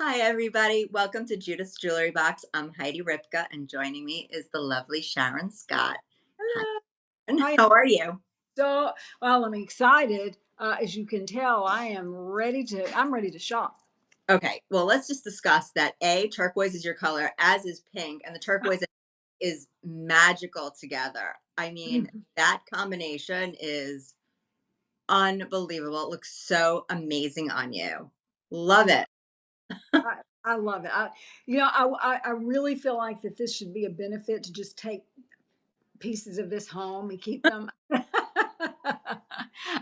Hi, everybody. Welcome to Judith's Jewelry Box. I'm Heidi Ripka, and joining me is the lovely Sharon Scott. Hi, Hello. and I how are you? so well, I'm excited. As you can tell, I'm ready to shop. Okay, well, let's just discuss that turquoise is your color, as is pink, and the turquoise is magical together. I mean, Mhm. that combination is unbelievable. It looks so amazing on you. I Love love it. I love it. I really feel like that this should be a benefit to just take pieces of this home and keep them.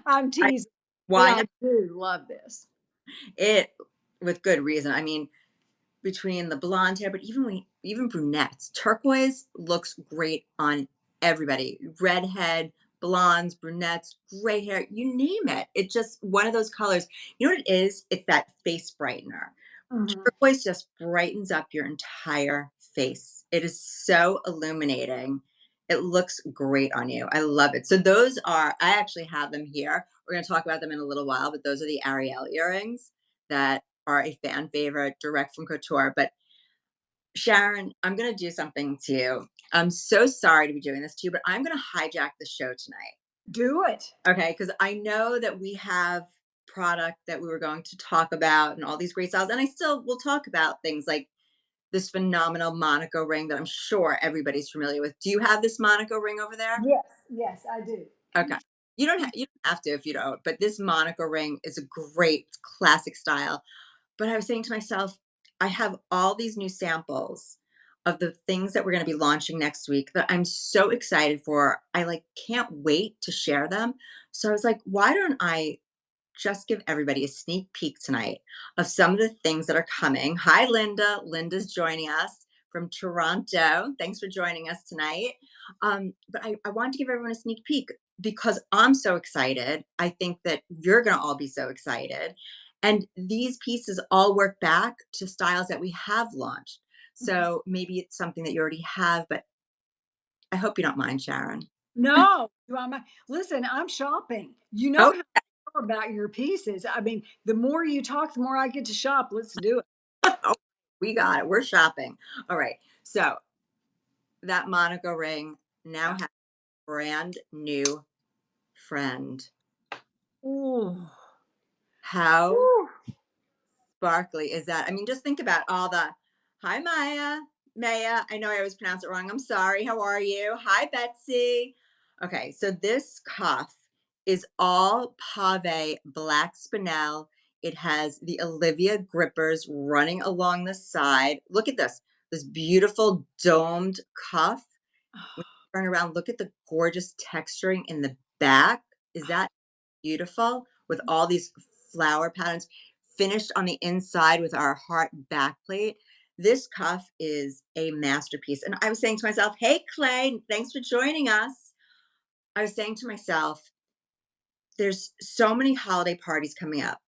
I'm I teasing, but why I not do love this. it with good reason. I mean, between the blonde hair, but even brunettes. Turquoise looks great on everybody. Redhead, blondes, brunettes, gray hair, you name it. It's just one of those colors. You know what it is? It's that face brightener. Mhm. Turquoise just brightens up your entire face. It is so illuminating. It looks great on you. I love it. So those are, I actually have them here. We're going to talk about them in a little while, but those are the Ariel earrings that are a fan favorite, direct from couture. But Sharon, I'm going to do something to you. I'm so sorry to be doing this to you, but I'm going to hijack the show tonight. Do it. Okay, because I know that we have product that we were going to talk about and all these great styles, and I still will talk about things like this phenomenal Monaco ring that I'm sure everybody's familiar with. Do you have this Monaco ring over there? Yes, yes, I do. Okay. You don't have to if you don't, but this Monaco ring is a great classic style. But I was saying to myself, I have all these new samples of the things that we're going to be launching next week that I'm so excited for. I like can't wait to share them. So I was like, why don't I just give everybody a sneak peek tonight of some of the things that are coming. Hi, Linda. Linda's joining us from Toronto. Thanks for joining us tonight. But I wanted to give everyone a sneak peek because I'm so excited. I think that you're going to all be so excited. And these pieces all work back to styles that we have launched. Mhm. So maybe it's something that you already have, but I hope you don't mind, Sharon. No, listen, I'm shopping. You know Oh, how I feel about your pieces. I mean, the more you talk, the more I get to shop. Let's do it. oh, we got it. We're shopping. All right. So that Monaco ring now Yeah. has a brand new friend. Ooh. How Ooh. sparkly is that? I mean, just think about all the hi Maya. I know I always pronounce it wrong. I'm sorry. How are you? Hi, Betsy. Okay, so this cuff is all pave black spinel. It has the Olivia grippers running along the side. Look at this beautiful domed cuff. When you turn around, look at the gorgeous texturing in the back. Is that beautiful? With all these flower patterns finished on the inside with our heart backplate. This cuff is a masterpiece. And I was saying to myself, hey, Clay, thanks for joining us. I was saying to myself, there's so many holiday parties coming up.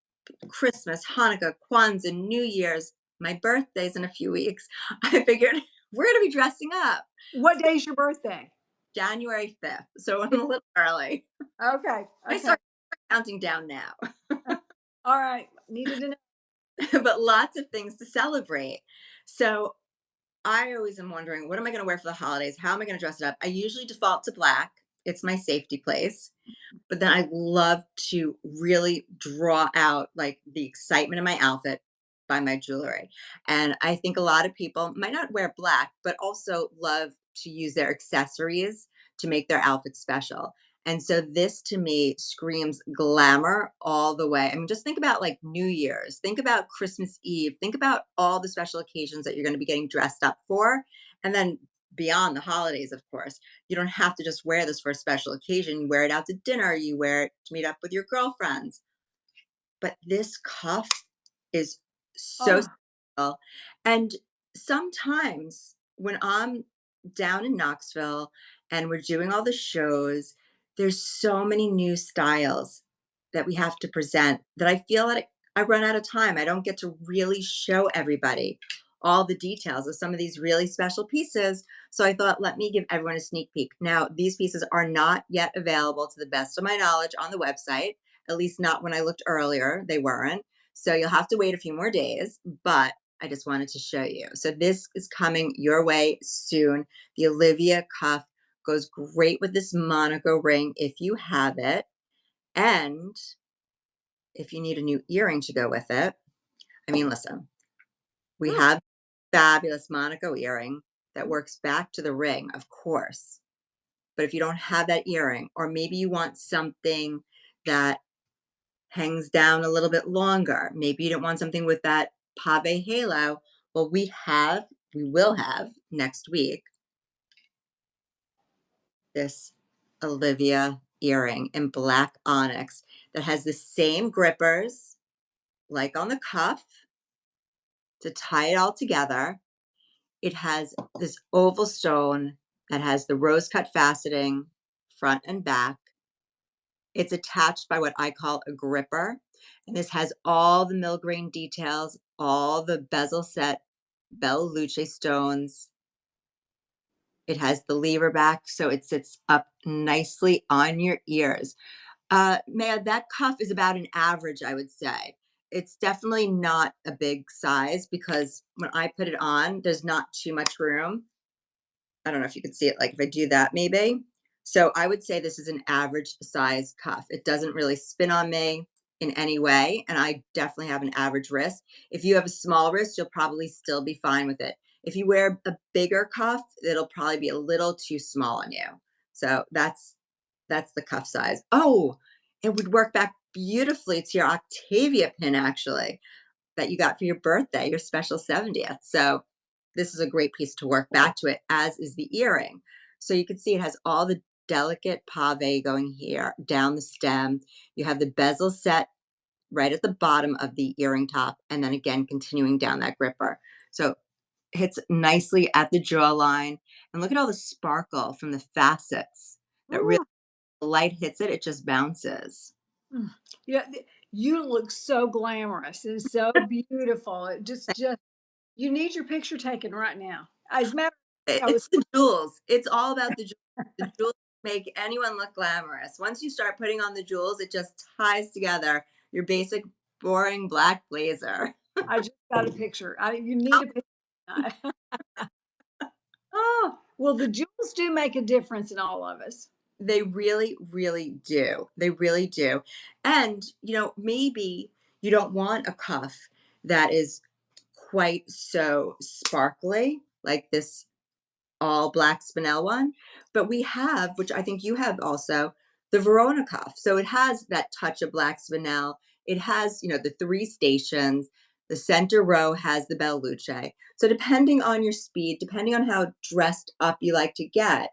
Christmas, Hanukkah, Kwanzaa, New Year's, my birthday's in a few weeks. I figured we're going to be dressing up. What day's your birthday? January 5th. So I'm a little early. Okay. I Okay. start counting down now, All right. Needed to know. but lots of things to celebrate. So I always am wondering, what am I going to wear for the holidays? How am I going to dress it up? I usually default to black. It's my safety place. But then I love to really draw out like the excitement in my outfit by my jewelry. And I think a lot of people might not wear black, but also love to use their accessories to make their outfit special. And so this to me screams glamour all the way. I mean, just think about like New Year's, think about Christmas Eve, think about all the special occasions that you're going to be getting dressed up for. And then beyond the holidays, of course, you don't have to just wear this for a special occasion. You wear it out to dinner, you wear it to meet up with your girlfriends. But this cuff is so Oh, special. And sometimes when I'm down in Knoxville and we're doing all the shows, there's so many new styles that we have to present that I feel like I run out of time. I don't get to really show everybody all the details of some of these really special pieces. So I thought, let me give everyone a sneak peek. Now, these pieces are not yet available to the best of my knowledge on the website, at least not when I looked earlier. They weren't. So you'll have to wait a few more days, but I just wanted to show you. So this is coming your way soon. The Olivia cuff goes great with this Monaco ring if you have it. And if you need a new earring to go with it, I mean, listen, we Mm. have fabulous Monaco earring that works back to the ring, of course. But if you don't have that earring, or maybe you want something that hangs down a little bit longer, maybe you don't want something with that pave halo. Well, we will have next week this Olivia earring in black onyx that has the same grippers like on the cuff to tie it all together. It has this oval stone that has the rose cut faceting front and back. It's attached by what I call a gripper. And this has all the milgrain details, all the bezel set Bella Luce stones. It has the lever back, so it sits up nicely on your ears. Maya, that cuff is about an average, I would say. It's definitely not a big size because when I put it on, there's not too much room. I don't know if you could see it, like, if I do that maybe. So I would say this is an average size cuff. It doesn't really spin on me in any way, and I definitely have an average wrist. If you have a small wrist, you'll probably still be fine with it. If you wear a bigger cuff, it'll probably be a little too small on you. So that's the cuff size. Oh, it would work back beautifully to your Octavia pin actually that you got for your birthday, your special 70th. So this is a great piece to work back to it, as is the earring. So you can see it has all the delicate pave going here down the stem. You have the bezel set right at the bottom of the earring top, and then again continuing down that gripper. So hits nicely at the jawline. And look at all the sparkle from the facets that really Mm. the light hits it, it just bounces. Mm. Yeah, you look so glamorous and so beautiful. It just you need your picture taken right now. As a matter of fact, I was It's the jewels. It's all about the jewels. The jewels make anyone look glamorous. Once you start putting on the jewels, it just ties together your basic, boring black blazer. I just got a picture. You need a picture. Oh, well, the jewels do make a difference in all of us. They really, really do. They really do. And, maybe you don't want a cuff that is quite so sparkly, like this all black spinel one, but we have, which I think you have also, the Verona cuff. So it has that touch of black spinel. It has, the three stations. The center row has the Bella Luce. So depending on your speed, depending on how dressed up you like to get,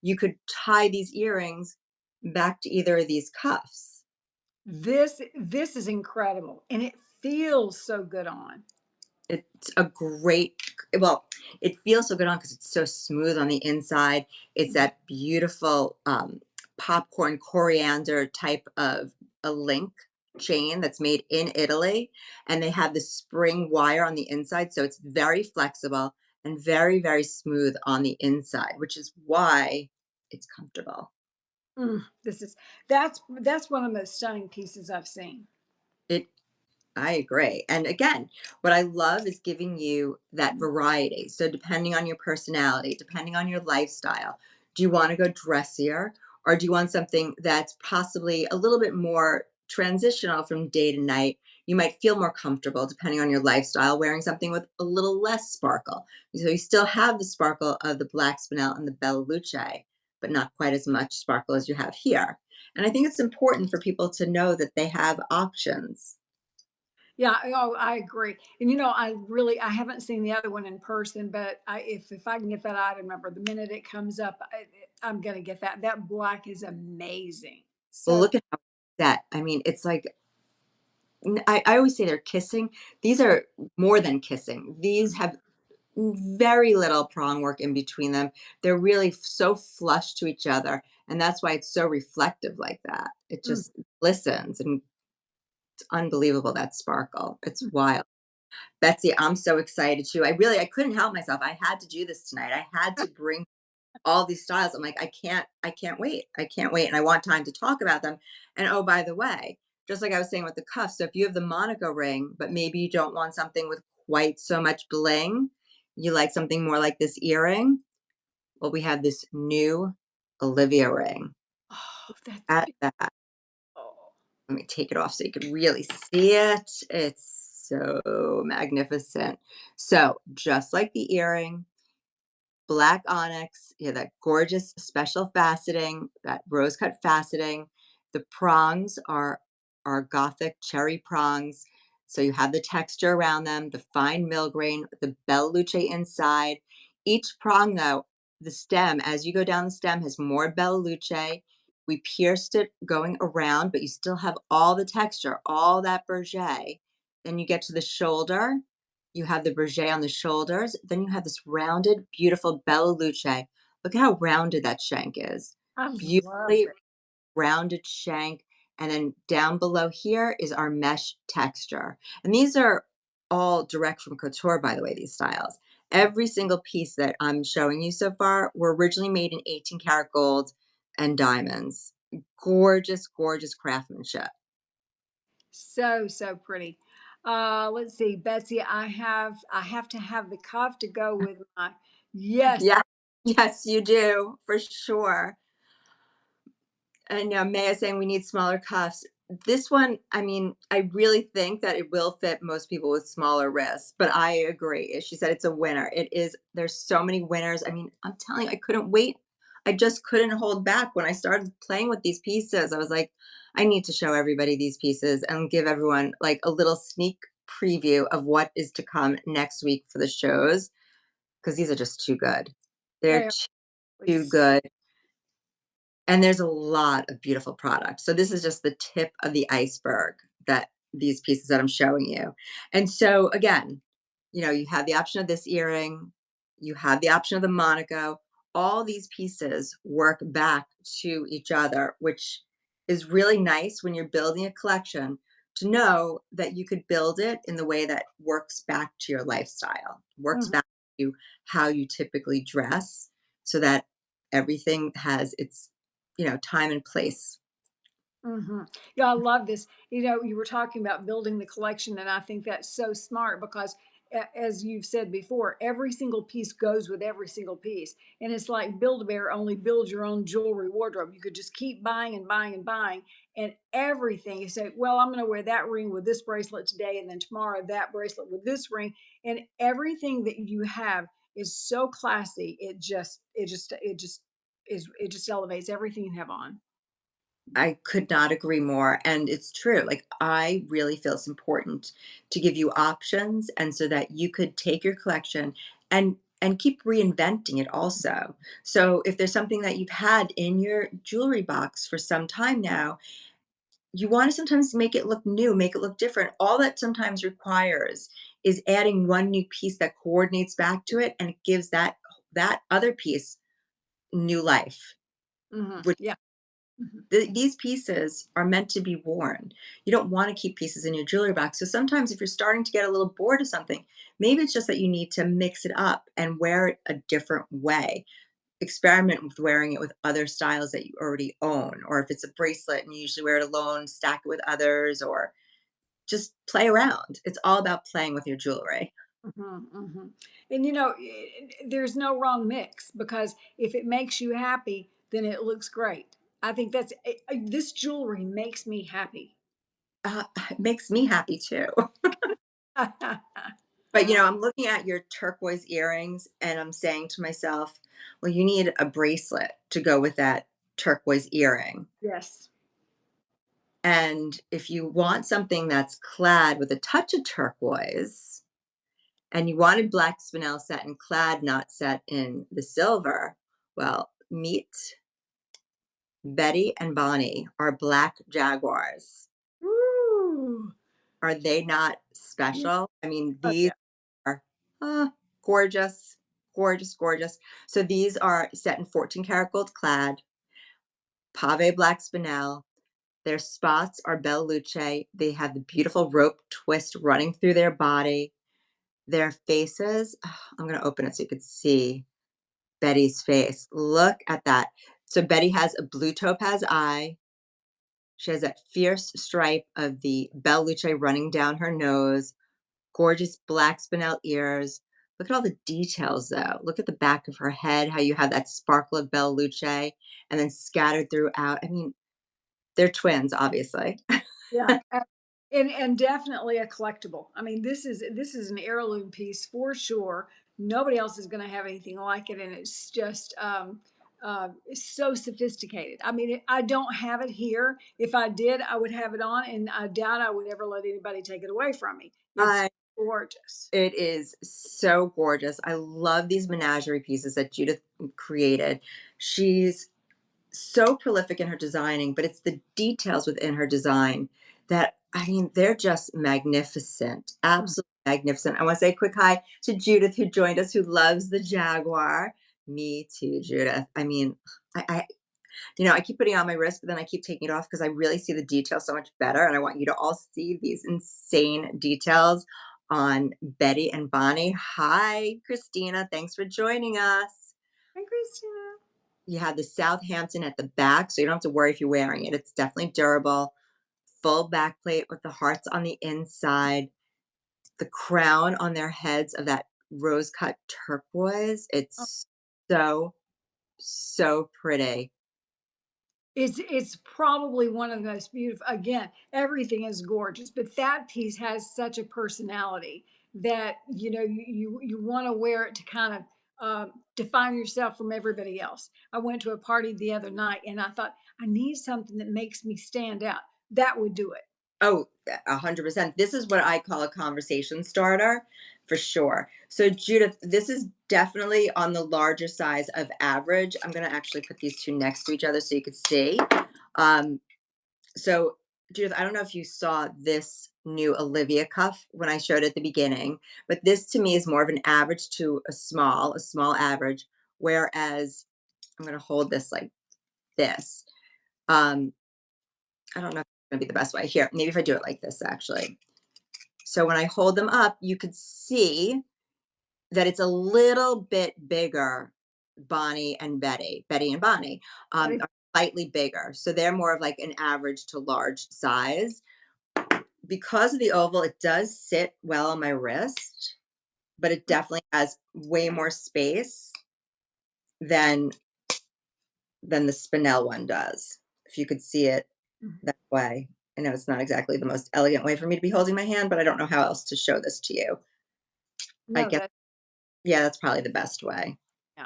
you could tie these earrings back to either of these cuffs. This is incredible, and it feels so good on. It's a great, well, it feels so good on because it's so smooth on the inside. It's that beautiful popcorn coriander type of a link chain that's made in Italy. And they have the spring wire on the inside. So it's very flexible and very, very smooth on the inside, which is why it's comfortable. This is that's one of the most stunning pieces I've seen. It I agree. And again, what I love is giving you that variety. So, depending on your personality, depending on your lifestyle, do you want to go dressier or do you want something that's possibly a little bit more transitional from day to night? You might feel more comfortable, depending on your lifestyle, wearing something with a little less sparkle. So, you still have the sparkle of the black spinel and the Bella Luce, but not quite as much sparkle as you have here. And I think it's important for people to know that they have options. Yeah, oh, I agree. And I haven't seen the other one in person, but if I can get that item number the minute it comes up, I'm gonna get that. That black is amazing. Well, So look at how that. I mean, it's like I always say they're kissing. These are more than kissing. These have very little prong work in between them. They're really so flush to each other, and that's why it's so reflective like that. It mm, just glistens, and it's unbelievable that sparkle. It's wild. Betsy, I'm so excited too. I couldn't help myself. I had to do this tonight. I had to bring all these styles. I'm like, I can't wait. I can't wait. And I want time to talk about them. And oh, by the way, just like I was saying with the cuff. So if you have the Monaco ring, but maybe you don't want something with quite so much bling, you like something more like this earring. Well, we have this new Olivia ring. Oh, that's At that, beautiful. let me take it off so you can really see it. It's so magnificent. So just like the earring, black onyx, you have that gorgeous special faceting, that rose cut faceting. The prongs are gothic cherry prongs. So you have the texture around them, the fine mill grain, the Bella Luce inside. Each prong, though, the stem, as you go down the stem, has more Bella Luce. We pierced it going around, but you still have all the texture, all that berget. Then you get to the shoulder, you have the berget on the shoulders. Then you have this rounded, beautiful Bella Luce. Look at how rounded that shank is. I love Beautifully it. rounded shank. And then down below here is our mesh texture. And these are all direct from couture, by the way, these styles. Every single piece that I'm showing you so far were originally made in 18 karat gold and diamonds. Gorgeous, gorgeous craftsmanship. So, so pretty. Let's see, Betsy, I have to have the cuff to go with my yes. Yeah, yes, you do, for sure. And now Maya saying we need smaller cuffs. This one, I mean, I really think that it will fit most people with smaller wrists, but I agree. She said it's a winner. It is, there's so many winners. I mean, I'm telling you, I couldn't wait. I just couldn't hold back when I started playing with these pieces. I was like, I need to show everybody these pieces and give everyone like a little sneak preview of what is to come next week for the shows because these are just too good. They're They are too always good. And there's a lot of beautiful products. So this is just the tip of the iceberg that these pieces that I'm showing you. And so again, you have the option of this earring, you have the option of the Monaco. All these pieces work back to each other, which is really nice when you're building a collection to know that you could build it in the way that works back to your lifestyle, works mhm, back to how you typically dress so that everything has its time and place. mhm. Yeah, I love this. You were talking about building the collection, and I think that's so smart because, as you've said before, every single piece goes with every single piece. And it's like Build-A-Bear, only build your own jewelry wardrobe. You could just keep buying and buying and buying, and everything. You say, well, I'm going to wear that ring with this bracelet today, and then tomorrow that bracelet with this ring. And everything that you have is so classy. It just elevates everything you have on. I could not agree more, and it's true. Like, I really feel it's important to give you options, and so that you could take your collection and keep reinventing it also. So, if there's something that you've had in your jewelry box for some time now, you wanna sometimes make it look new, make it look different. All that sometimes requires is adding one new piece that coordinates back to it, and it gives that other piece new life, which Yeah. Mhm. these pieces are meant to be worn. You don't want to keep pieces in your jewelry box. So sometimes, if you're starting to get a little bored of something, maybe it's just that you need to mix it up and wear it a different way. Experiment with wearing it with other styles that you already own. Or if it's a bracelet and you usually wear it alone, stack it with others, or just play around. It's all about playing with your jewelry. Mhm, mhm. And there's no wrong mix because if it makes you happy, then it looks great. I think this jewelry makes me happy. It makes me happy too. But, I'm looking at your turquoise earrings and I'm saying to myself, well, you need a bracelet to go with that turquoise earring. Yes. And if you want something that's clad with a touch of turquoise and you wanted black spinel set and clad not set in the silver, well, meet Betty and Bonnie, our black jaguars. Ooh. Are they not Yeah. special? I mean, Oh, these yeah. are, gorgeous, gorgeous, gorgeous. So these are set in 14 karat gold clad, pave black spinel. Their spots are Bella Luce. They have the beautiful rope twist running through their body. Their faces, I'm going to open it so you could see Betty's face. Look at that. So Betty has a blue topaz eye. She has that fierce stripe of the Belle Luce running down her nose, gorgeous black spinel ears. Look at all the details, though. Look at the back of her head, how you have that sparkle of Belle Luce, and then scattered throughout. I mean, they're twins, obviously. Yeah, and definitely a collectible. I mean, this is an heirloom piece for sure. Nobody else is gonna have anything like it, and it's just, it's so sophisticated. I mean, I don't have it here. If I did, I would have it on, and I doubt I would ever let anybody take it away from me. It's I gorgeous. It is so gorgeous. I love these menagerie pieces that Judith created. She's so prolific in her designing, but it's the details within her design that, I mean, they're just magnificent. Mm. Absolutely magnificent. I want to say a quick hi to Judith, who joined us, who loves the Jaguar. Me too, Judith. I mean, I I keep putting it on my wrist, but then I keep taking it off because I really see the detail so much better. And I want you to all see these insane details on Betty and Bonnie. Hi, Christina. Thanks for joining us. Hi, Christina. You have the Southampton at the back, so you don't have to worry if you're wearing it. It's definitely durable. Full back plate with the hearts on the inside. The crown on their heads of that rose cut turquoise. It's so, so pretty. It's probably one of the most beautiful. Again, everything is gorgeous, but that piece has such a personality that you want to wear it to kind of define yourself from everybody else. I went to a party the other night, and I thought I need something that makes me stand out. That would do it. Oh, 100%. This is what I call a conversation starter for sure. So, Judith, this is definitely on the larger size of average. I'm going to actually put these two next to each other so you could see. Um, so, Judith, I don't know if you saw this new Olivia cuff when I showed at the beginning, but this to me is more of an average to a small average. Whereas I'm going to hold this like this. Um, I don't know if it's going to be the best way. Here, maybe if I do it like this, actually. So when I hold them up, you could see that it's a little bit bigger. Betty and Bonnie, But are slightly bigger. So they're more of like an average to large size. Because of the oval, it does sit well on my wrist, but it definitely has way more space than the spinel one does. If you could see it that way. I know it's not exactly the most elegant way for me to be holding my hand, but I don't know how else to show this to you. I no, guess, that yeah, that's probably the best way. yeah.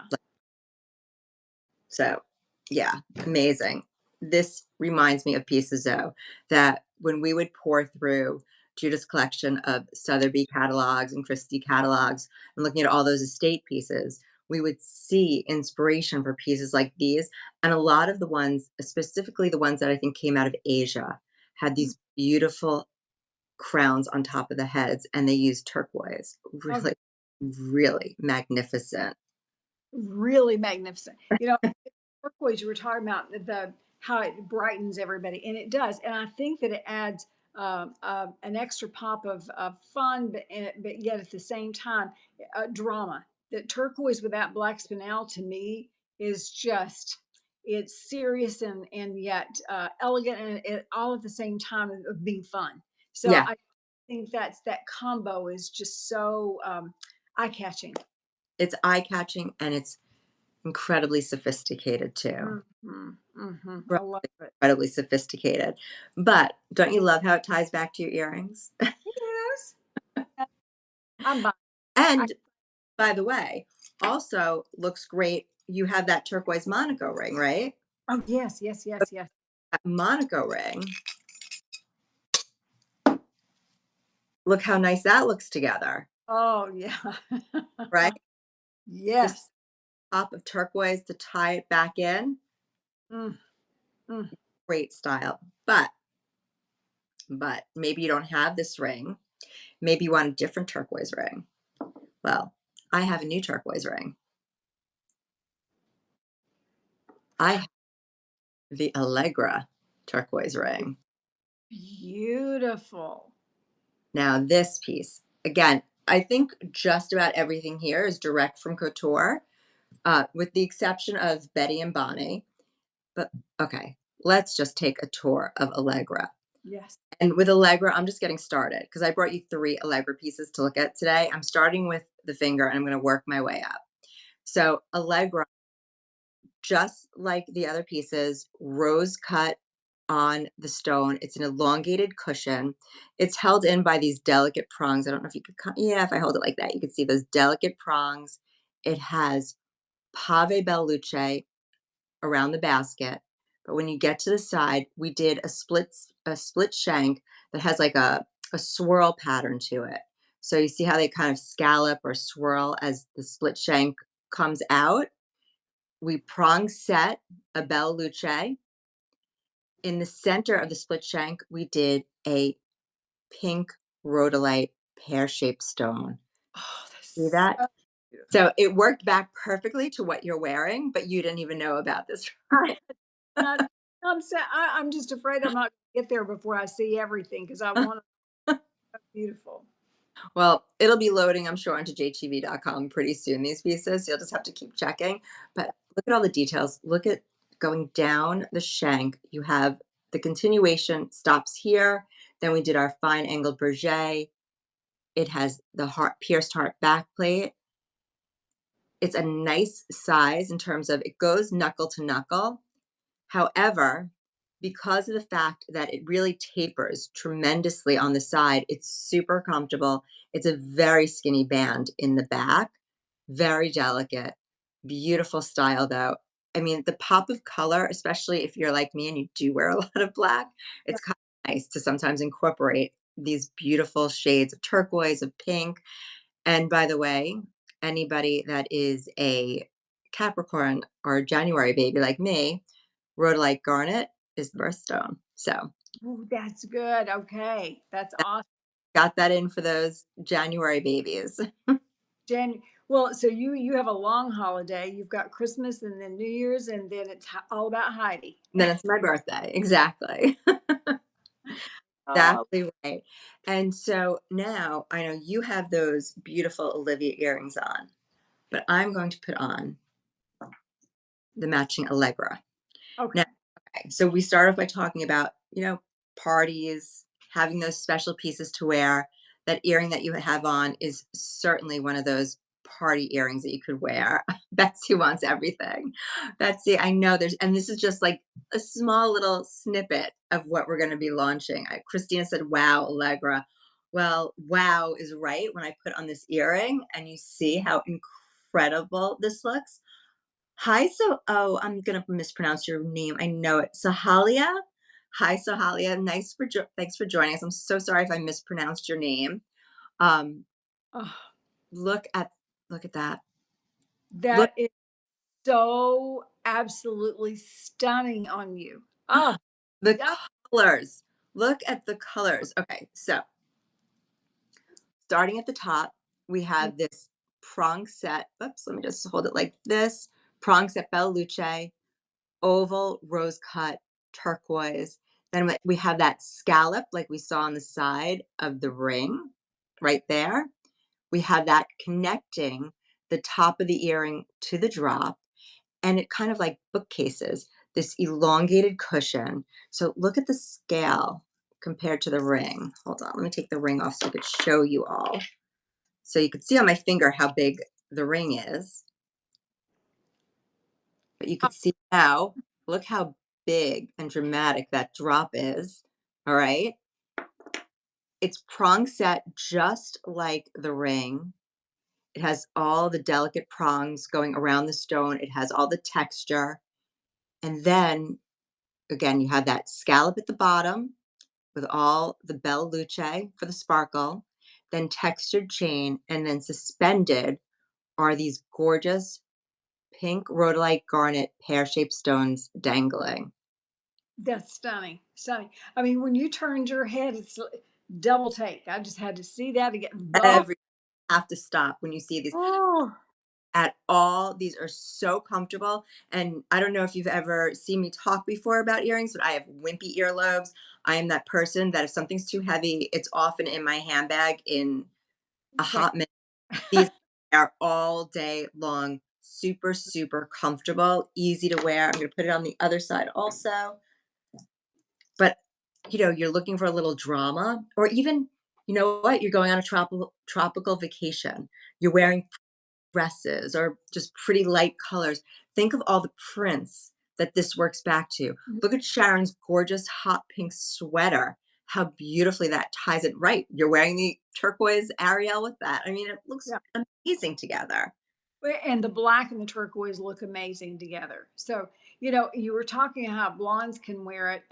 So, yeah, amazing. This reminds me of pieces, though, that when we would pour through Judith's collection of Sotheby catalogs and Christie catalogs and looking at all those estate pieces, we would see inspiration for pieces like these. And a lot of the ones, specifically the ones that I think came out of Asia, had these beautiful crowns on top of the heads, and they used turquoise. Oh, Really, really magnificent. really magnificent. Turquoise, you were talking about the how it brightens everybody, and it does. And I think that it adds an extra pop of fun, but yet at the same time, drama. That turquoise with that black spinel to me is just it's serious and yet elegant, and it all at the same time of being fun. So Yeah, I think that combo is just so eye catching. it's eye catching and it's incredibly sophisticated too. I love it. Incredibly sophisticated. But don't you love how it ties back to your earrings? Yes. I'm buying. I And by the way, also looks great. You have that turquoise Monaco ring, right? oh, yes, yes, yes, yes. That Monaco ring, look how nice that looks together, Oh, yeah. right? This Yes. top of turquoise to tie it back in, Mm, mm. great style. But maybe you don't have this ring. Maybe you want a different turquoise ring. Well, I have a new turquoise ring. I have the Allegra turquoise ring. Beautiful. Now, this piece, again, I think just about everything here is direct from couture, with the exception of Betty and Bonnie. But okay. let's just take a tour of Allegra. Yes. And with Allegra, I'm just getting started because I brought you 3 Allegra pieces to look at today. I'm starting with the finger and I'm gonna work my way up. So Allegra, just like the other pieces, rose cut on the stone. It's an elongated cushion. It's held in by these delicate prongs. I don't know if you could, yeah, if I hold it like that, you can see those delicate prongs. It has pave belluce around the basket. But when you get to the side, we did a split shank that has like a swirl pattern to it. So you see how they kind of scallop or swirl as the split shank comes out. We prong set a belle luce. In the center of the split shank, we did a pink rhodolite pear-shaped stone. Oh, See that's that? so beautiful. So it worked back perfectly to what you're wearing, but you didn't even know about this. I not I'm just afraid I'm not gonna get there before I see everything because I want to beautiful. Well, it'll be loading, I'm sure, onto jtv.com pretty soon, these pieces. You'll just have to keep checking. But look at all the details. Look at going down the shank. You have the continuation stops here. Then we did our fine angled berget. It has the heart pierced heart back plate. It's a nice size in terms of it goes knuckle to knuckle. However, because of the fact that it really tapers tremendously on the side, it's super comfortable. It's a very skinny band in the back, very delicate, beautiful style though. I mean, the pop of color, especially if you're like me and you do wear a lot of black, it's kind of nice to sometimes incorporate these beautiful shades of turquoise, of pink. And by the way, anybody that is a Capricorn or January baby like me, rhodolite garnet is the birthstone. So Ooh, that's good. Okay. That's that awesome. got that in for those January babies. Jan well, so you have a long holiday. You've got Christmas and then New Year's, and then it's all about Heidi. And then it's my birthday. Exactly. Oh, Exactly right. And so now I know you have those beautiful Olivia earrings on, but I'm going to put on the matching Allegra. Now, okay. okay, so we start off by talking about, parties, having those special pieces to wear. That earring that you have on is certainly one of those party earrings that you could wear. Betsy wants everything. Betsy, I know and this is just like a small little snippet of what we're going to be launching. Christina said, wow, Allegra. Well, wow is right when I put on this earring and you see how incredible this looks. Hi, I'm gonna mispronounce your name. I know it. Sahalia. Hi, Sahalia. Thanks for joining us. I'm so sorry if I mispronounced your name. Um, Oh, look at look at that. Look that is so absolutely stunning on you. Oh, the yeah. colors. Look at the colors. Okay, so starting at the top, we have this prong set. Oops, let me just hold it like this. Prong set Bella Luce, oval, rose cut, turquoise. Then we have that scallop like we saw on the side of the ring right there. We have that connecting the top of the earring to the drop, and it kind of like bookcases this elongated cushion. So look at the scale compared to the ring. Hold on, let me take the ring off so I could show you all. So you could see on my finger how big the ring is. But you Oh, could see now, look how big and dramatic that drop is. All right. It's prong set just like the ring. It has all the delicate prongs going around the stone. It has all the texture. And then again, you have that scallop at the bottom with all the belle luce for the sparkle, then textured chain, and then suspended are these gorgeous pink rhodolite garnet pear-shaped stones dangling. that's stunning. Stunning. I mean, when you turned your head, it's double take. I just had to see that again. Oh, Every have to stop when you see these oh, at all. These are so comfortable. And I don't know if you've ever seen me talk before about earrings, but I have wimpy earlobes. I am that person that if something's too heavy, it's often in my handbag in a same. hot minute. These are all day long, super, super comfortable, easy to wear. I'm going to put it on the other side also. but, you're looking for a little drama or even, you know what, you're going on a tropical vacation. You're wearing dresses or just pretty light colors. Think of all the prints that this works back to. Look at Sharon's gorgeous hot pink sweater. How beautifully that ties it right. You're wearing the turquoise Ariel with that. I mean, it looks Yeah. amazing together. And the black and the turquoise look amazing together. So, you were talking how blondes can wear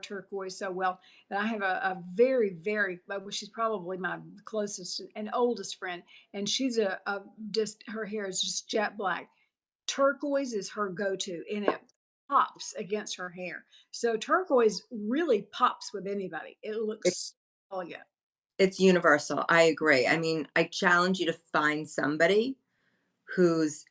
turquoise so well. And I have a very, very, well, she's probably my closest and oldest friend. And she's just, her hair is just jet black. Turquoise is her go-to and it pops against her hair. So turquoise really pops with anybody. It It, looks elegant. it's universal. I agree. I mean, I challenge you to find somebody whose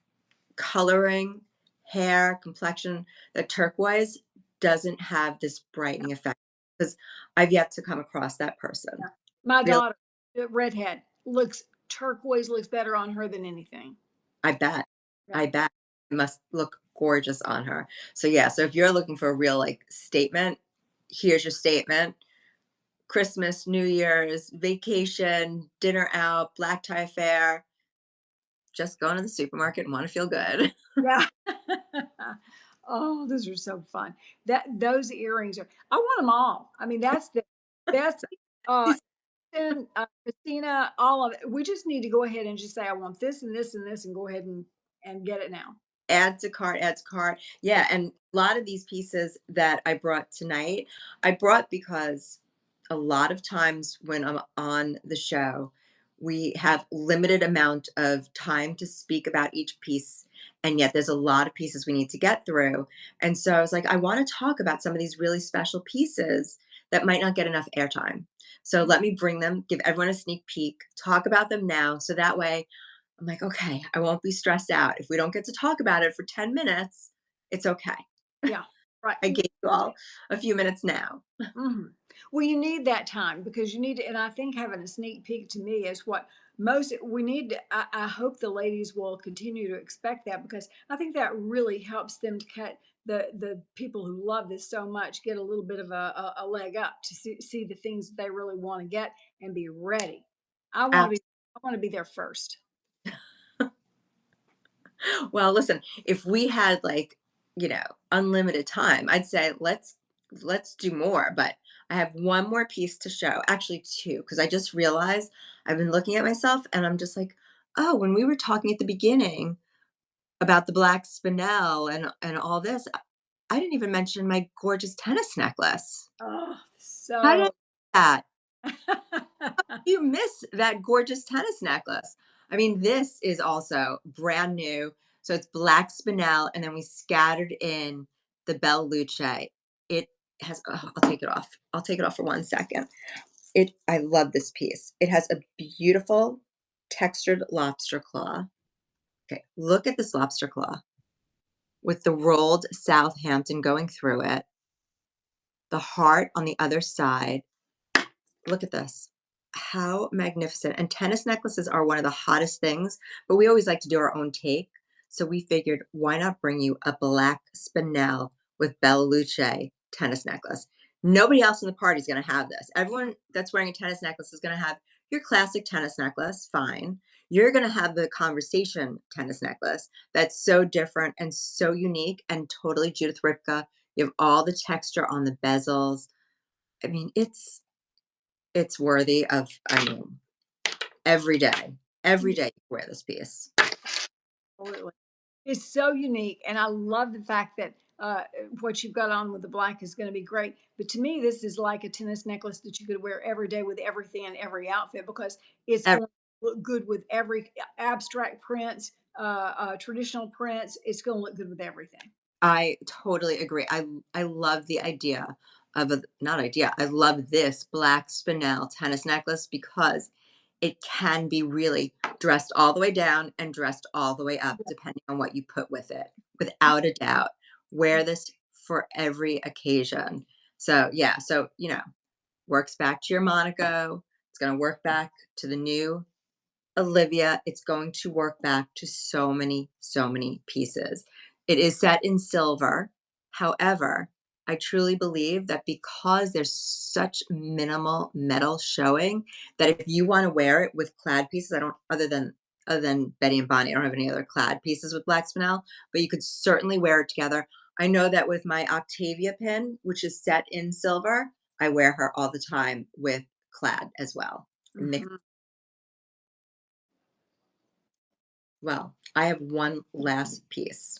coloring, hair, complexion, the turquoise doesn't have this brightening effect because I've yet to come across that person. Yeah. My Really, daughter, the redhead, looks turquoise looks better on her than anything. I bet. Yeah. I bet. It must look gorgeous on her. So yeah, so if you're looking for a real like statement, here's your statement. Christmas, New Year's, vacation, dinner out, black tie affair, just going to the supermarket and want to feel good. Yeah. Oh, those are so fun. Those earrings are I want them all. I mean, that's the Betsy, and, Christina, all of it. We just need to go ahead and just say, "I want this and this and this," and go ahead and get it now. Add to cart, add to cart. Yeah, and a lot of these pieces that I brought tonight, I brought because a lot of times when I'm on the show, we have limited amount of time to speak about each piece, and yet there's a lot of pieces we need to get through. And so I was like, I want to talk about some of these really special pieces that might not get enough airtime. So let me bring them, give everyone a sneak peek, talk about them now, so that way I'm like, "Okay, I won't be stressed out. If we don't get to talk about it for 10 minutes, it's okay. Yeah, right. I gave you all a few minutes now." Mhm. Well, you need that time because you need to, and I think having a sneak peek to me is what most we need. I hope the ladies will continue to expect that because I think that really helps them to cut the people who love this so much get a little bit of a leg up to see the things that they really want to get and be ready. I want to be Abs I want to be there first. Well, listen, if we had, like, unlimited time, I'd say let's do more, but I have 1 more piece to show, actually 2, because I just realized I've been looking at myself and I'm just like, "Oh, when we were talking at the beginning about the black spinel and all this, I didn't even mention my gorgeous tennis necklace." Oh, How did I so miss that? You miss that gorgeous tennis necklace. I mean, this is also brand new. So it's black spinel, and then we scattered in the Belle Luce. It has, oh, I'll take it off. I'll take it off for 1 second. I love this piece. It has a beautiful textured lobster claw. Okay, look at this lobster claw with the rolled Southampton going through it, the heart on the other side. Look at this. How magnificent. And tennis necklaces are one of the hottest things, but we always like to do our own take. So we figured, why not bring you a black spinel with Bella Luce tennis necklace? Nobody else in the party is going to have this. Everyone that's wearing a tennis necklace is going to have your classic tennis necklace, fine. You're going to have the conversation tennis necklace that's so different and so unique and totally Judith Ripka. You have all the texture on the bezels. I mean, it's worthy of, I mean, every day you wear this piece. absolutely. It's so unique, and I love the fact that, what you've got on with the black is gonna be great, but to me, this is like a tennis necklace that you could wear every day with everything and every outfit because it's Ev going to look good with every abstract prints, traditional prints, it's gonna look good with everything. I totally agree. I love the idea of a not idea, I love this black spinel tennis necklace because it can be really dressed all the way down and dressed all the way up depending on what you put with it, without a doubt. Wear this for every occasion. So, yeah, so, works back to your Monaco, it's gonna work back to the new Olivia, it's going to work back to so many pieces. It is set in silver. However, I truly believe that because there's such minimal metal showing, that if you wanna wear it with clad pieces, I don't other than Betty and Bonnie, I don't have any other clad pieces with black spinel, but you could certainly wear it together. I know that with my Octavia pin, which is set in silver, I wear her all the time with clad as well. Mix Mhm. well, I have one last piece.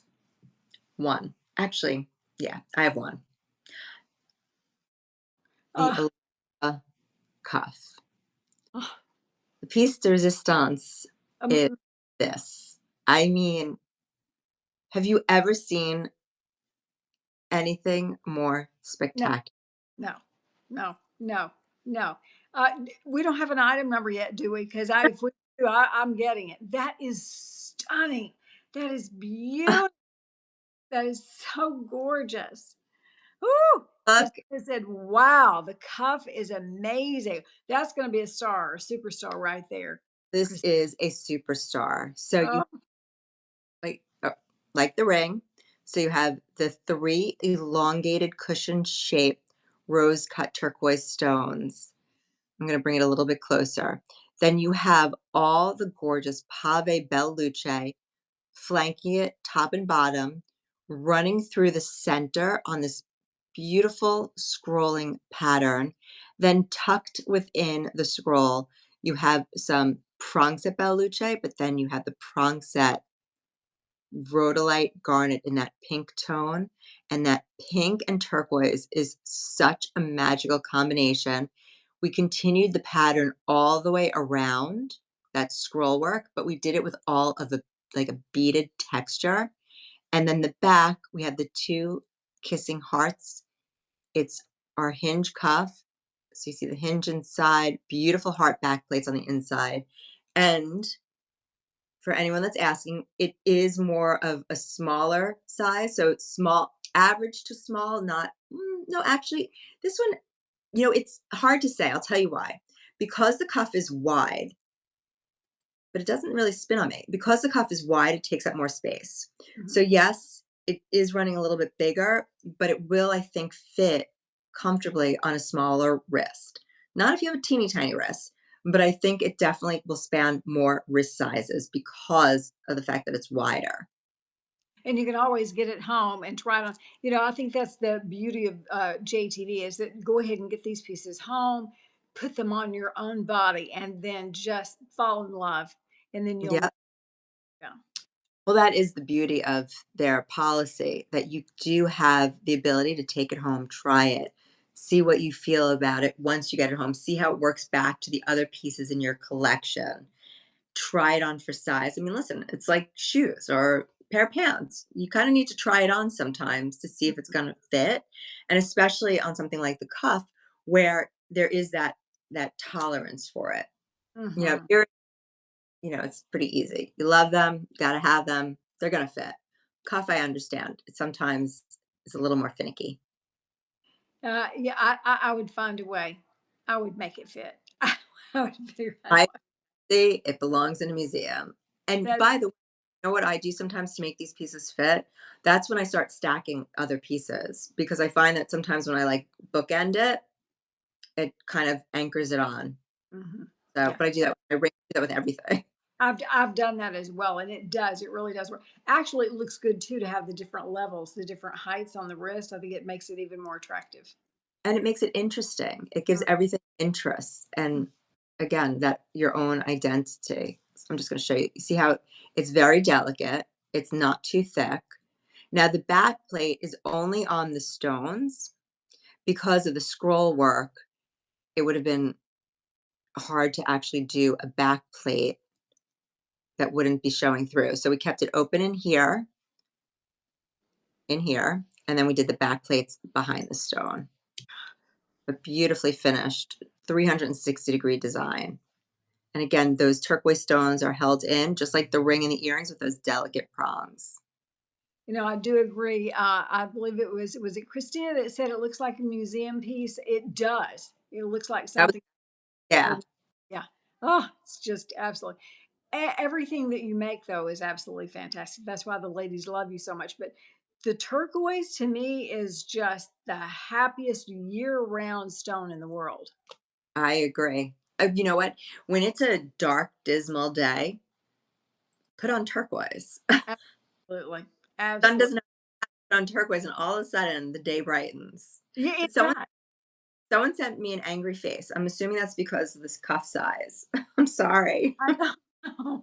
One. Actually, yeah, I have one. The Oh, Olivia cuff. oh, The piece de resistance is um, this. I mean, have you ever seen anything more no, spectacular? no, no, no, no. We don't have an item number yet, do we? Because if we do, I'm getting it. That is stunning. That is beautiful. That is so gorgeous. Ooh, if Look, I said, "Wow, the cuff is amazing," that's going to be a star, a superstar right there. this 'Cause- is a superstar. So you oh, like like the ring. So you have the three elongated cushion shaped rose cut turquoise stones. I'm going to bring it a little bit closer. Then you have all the gorgeous Pave Belle Luce flanking it top and bottom, running through the center on this beautiful scrolling pattern. Then tucked within the scroll, you have some prongs at Belle Luce, but then you have the prongset rhodolite garnet in that pink tone. And that pink and turquoise is such a magical combination. We continued the pattern all the way around that scroll work, but we did it with all of the like a beaded texture. And then the back, we had the two kissing hearts. It's our hinge cuff. So you see the hinge inside, beautiful heart back plates on the inside. And for anyone that's asking, it is more of a smaller size. So it's small, average to small, not, no, actually, this one, it's hard to say. I'll tell you why. Because the cuff is wide, but it doesn't really spin on me. Because the cuff is wide, it takes up more space. So, mhm. yes, it is running a little bit bigger, but it will, I think, fit comfortably on a smaller wrist. Not if you have a teeny tiny wrist, but I think it definitely will span more wrist sizes because of the fact that it's wider. And you can always get it home and try it on. I think that's the beauty of JTV is that go ahead and get these pieces home, put them on your own body, and then just fall in love. And then you'll know. Yeah. Yeah. Well, that is the beauty of their policy that you do have the ability to take it home, try it, see what you feel about it once you get it home, see how it works back to the other pieces in your collection. Try it on for size. I mean, listen, it's like shoes or a pair of pants. You kind of need to try it on sometimes to see if it's going to fit, and especially on something like the cuff where there is that tolerance for it. Hmm. You're it's pretty easy. You love them, gotta have them, they're gonna fit. Cuff, I understand. It sometimes is a little more finicky. Yeah, I would find a way. I would make it fit. I would figure out a I way. say it belongs in a museum. And That, by the way, you know what I do sometimes to make these pieces fit? That's when I start stacking other pieces because I find that sometimes when I like bookend it, it kind of anchors it on. mhm. So, Yeah. but I do that. Do that with everything. I've done that as well, and it does. It really does work. Actually, it looks good too to have the different levels, the different heights on the wrist. I think it makes it even more attractive. And it makes it interesting. It gives Mm, everything interest mm. and again, that your own identity. So I'm just going to show you. You see how it's very delicate. It's not too thick. Now the back plate is only on the stones because of the scroll work. It would have been hard to actually do a back plate that wouldn't be showing through. So we kept it open in here, and then we did the back plates behind the stone. A beautifully finished 360-degree design. And again, those turquoise stones are held in just like the ring and the earrings with those delicate prongs. I do agree. I believe it Christina that said it looks like a museum piece. It does. It looks like That was something. yeah. Yeah. Oh, it's just absolutely everything that you make though is absolutely fantastic. That's why the ladies love you so much. But The turquoise to me is just the happiest year-round stone in the world. I agree. You know what? When it's a dark, dismal day, put on turquoise. Absolutely. Sun Absolutely. doesn't have on turquoise, and all of a sudden the day brightens. Yeah, it But someone sent me an angry face. I'm assuming that's because of this cuff size. I'm sorry. I know.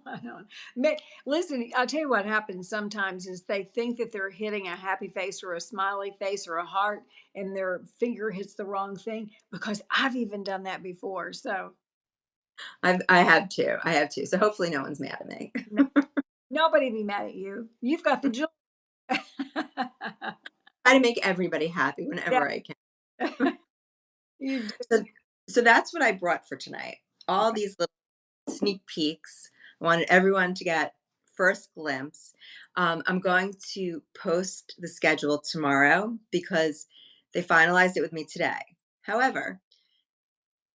I don't. Ma Listen, I'll tell you what happens sometimes is they think that they're hitting a happy face or a smiley face or a heart, and their finger hits the wrong thing because I've even done that before. So, I have too. I have too. So hopefully no one's mad at me. no, nobody be mad at you. You've got the joy. Try to make everybody happy Yeah, whenever I can. you do. So so that's what I brought for tonight. All Okay. these little sneak peeks. I wanted everyone to get first glimpse. I'm going to post the schedule tomorrow because they finalized it with me today. However,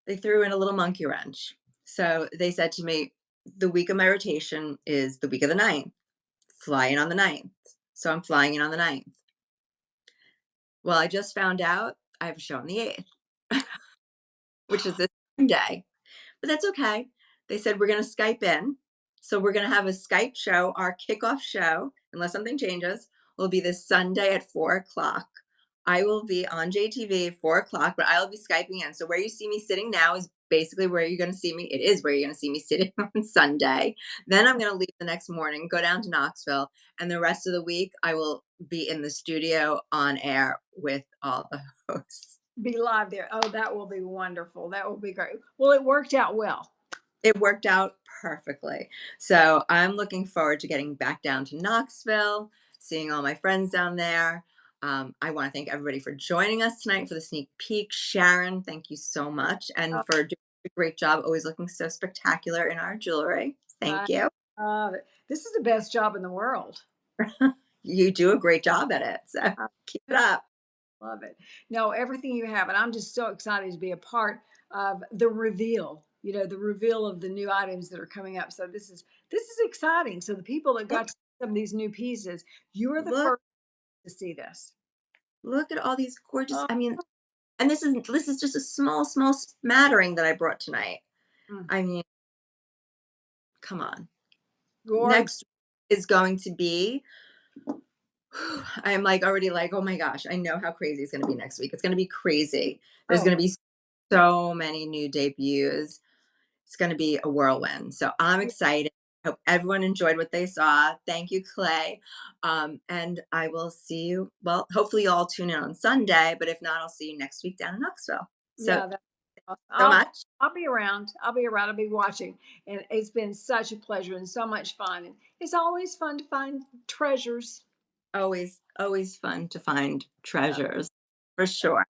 they threw in a little monkey wrench. So they said to me, the week of my rotation is the week of the 9th. Fly in on the 9th. So I'm flying in on the 9th. Well, I just found out I have a show on the 8th, which is this Sunday. But that's okay. They said we're going to Skype in. So we're going to have a Skype show. Our kickoff show, unless something changes, will be this Sunday at 4 o'clock. I will be on JTV at 4 o'clock, but I will be Skyping in. So where you see me sitting now is basically where you're going to see me. It is where you're going to see me sitting on Sunday. Then I'm going to leave the next morning, go down to Knoxville, and the rest of the week I will be in the studio on air with all the hosts. Be live there. Oh, that will be wonderful. That will be great. Well, it worked out well. It worked out perfectly. So I'm looking forward to getting back down to Knoxville, seeing all my friends down there. I want to thank everybody for joining us tonight for the sneak peek. Sharon, thank you so much. And Oh, for doing a great job, always looking so spectacular in our jewelry. I Thank you. love it. This is the best job in the world. You do a great job at it. So I keep it up. love it. No, everything you have, and I'm just so excited to be a part of the reveal. The reveal of the new items that are coming up. So this is exciting. So the people that got Look, to see some of these new pieces, you are the look, first to see this. look at all these gorgeous. Oh, I mean, and this is just a small smattering that I brought tonight. mm, I mean, come on. gorgeous. Next is going to be I'm like already like, oh my gosh, I know how crazy it's going to be next week. It's going to be crazy. There's Oh, going to be so many new debuts. It's going to be a whirlwind. So I'm excited. Hope everyone enjoyed what they saw. Thank you, Clay. And I will see you. Well, hopefully you all tune in on Sunday, but if not, I'll see you next week down in Knoxville. So yeah, that's awesome. so I'll much. I'll be around. I'll be around. I'll be watching. And it's been such a pleasure and so much fun. And it's always fun to find treasures. Always fun to find Yeah. treasures for sure.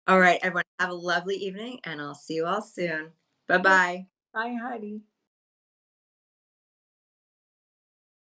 All right, everyone, have a lovely evening, and I'll see you all soon. Bye Yeah. bye. Bye, Heidi.